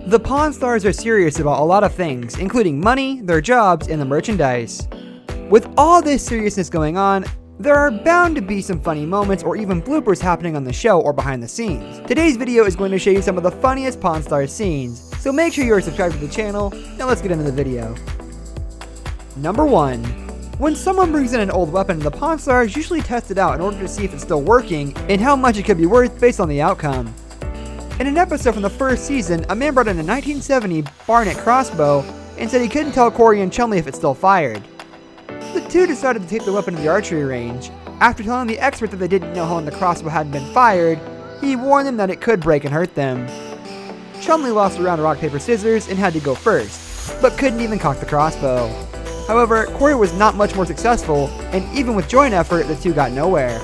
The Pawn Stars are serious about a lot of things, including money, their jobs, and the merchandise. With all this seriousness going on, there are bound to be some funny moments or even bloopers happening on the show or behind the scenes. Today's video is going to show you some of the funniest Pawn Stars scenes, so make sure you are subscribed to the channel. Now let's get into the video. Number 1. When someone brings in an old weapon, the Pawn Stars usually test it out in order to see if it's still working and how much it could be worth based on the outcome. In an episode from the first season, a man brought in a 1970 Barnett crossbow and said he couldn't tell Corey and Chumlee if it still fired. The two decided to take the weapon to the archery range. After telling the expert that they didn't know how long the crossbow hadn't been fired, he warned them that it could break and hurt them. Chumlee lost a round of rock, paper, scissors and had to go first, but couldn't even cock the crossbow. However, Corey was not much more successful, and even with joint effort, the two got nowhere.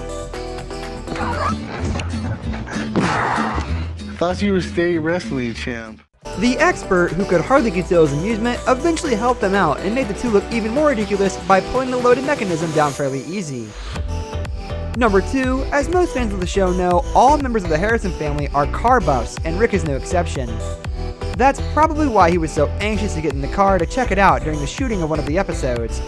Thought you were state wrestling champ. The expert, who could hardly conceal his amusement, eventually helped them out and made the two look even more ridiculous by pulling the loaded mechanism down fairly easy. Number 2, as most fans of the show know, all members of the Harrison family are car buffs, and Rick is no exception. That's probably why he was so anxious to get in the car to check it out during the shooting of one of the episodes.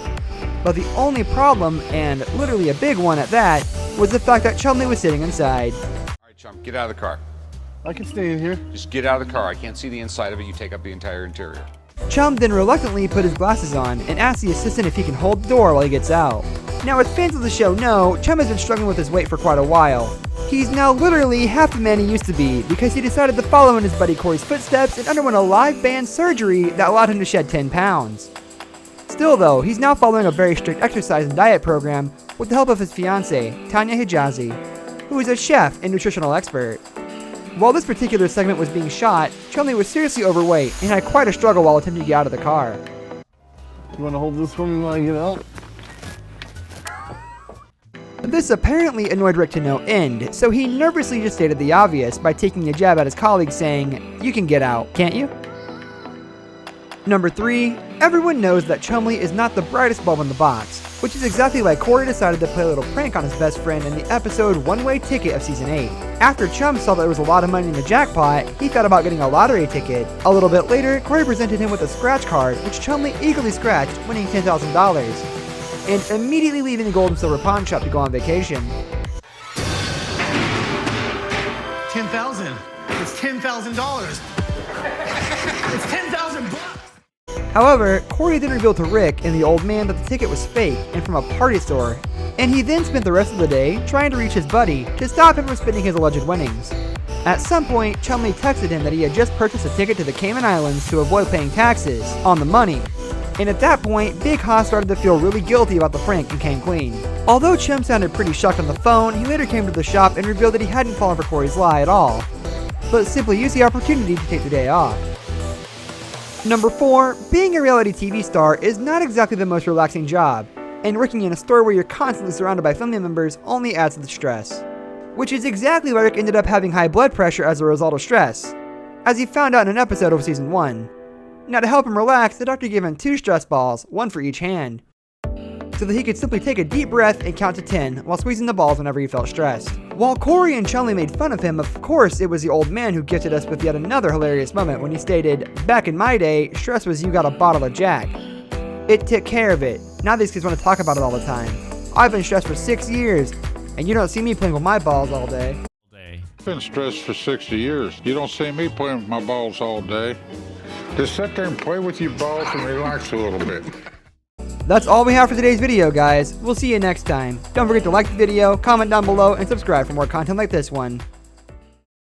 But the only problem, and literally a big one at that, was the fact that Chumlee was sitting inside. Alright, Chum, get out of the car. I can stay in here. Just get out of the car. I can't see the inside of it. You take up the entire interior. Chum then reluctantly put his glasses on and asked the assistant if he can hold the door while he gets out. Now, as fans of the show know, Chum has been struggling with his weight for quite a while. He's now literally half the man he used to be because he decided to follow in his buddy Corey's footsteps and underwent a live band surgery that allowed him to shed 10 pounds. Still though, he's now following a very strict exercise and diet program with the help of his fiancée, Tanya Hijazi, who is a chef and nutritional expert. While this particular segment was being shot, Chumlee was seriously overweight and had quite a struggle while attempting to get out of the car. You want to hold this for me while I get out? This apparently annoyed Rick to no end, so he nervously just stated the obvious by taking a jab at his colleague saying, "You can get out, can't you?" Number 3, everyone knows that Chumlee is not the brightest bulb in the box, which is exactly why Corey decided to play a little prank on his best friend in the episode One Way Ticket of Season 8. After Chum saw that there was a lot of money in the jackpot, he thought about getting a lottery ticket. A little bit later, Corey presented him with a scratch card, which Chumlee eagerly scratched, winning $10,000, and immediately leaving the gold and silver pawn shop to go on vacation. 10,000. It's $10,000. It's 10,000 bucks. However, Corey then revealed to Rick and the old man that the ticket was fake and from a party store, and he then spent the rest of the day trying to reach his buddy to stop him from spending his alleged winnings. At some point, Chumlee texted him that he had just purchased a ticket to the Cayman Islands to avoid paying taxes on the money, and at that point, Big Hoss started to feel really guilty about the prank and came clean. Although Chum sounded pretty shocked on the phone, he later came to the shop and revealed that he hadn't fallen for Corey's lie at all, but simply used the opportunity to take the day off. Number 4, being a reality TV star is not exactly the most relaxing job, and working in a store where you're constantly surrounded by family members only adds to the stress. Which is exactly why Rick ended up having high blood pressure as a result of stress, as he found out in an episode of Season 1. Now, to help him relax, the doctor gave him 2 stress balls, one for each hand, so that he could simply take a deep breath and count to 10 while squeezing the balls whenever he felt stressed. While Corey and Chumlee made fun of him, of course it was the old man who gifted us with yet another hilarious moment when he stated, "Back in my day, stress was you got a bottle of Jack. It took care of it. Now these kids want to talk about it all the time. I've been stressed for 6 years, and you don't see me playing with my balls all day." I've been stressed for 60 years. You don't see me playing with my balls all day. Just sit there and play with your balls and relax a little bit. That's all we have for today's video, guys. We'll see you next time. Don't forget to like the video, comment down below, and subscribe for more content like this one.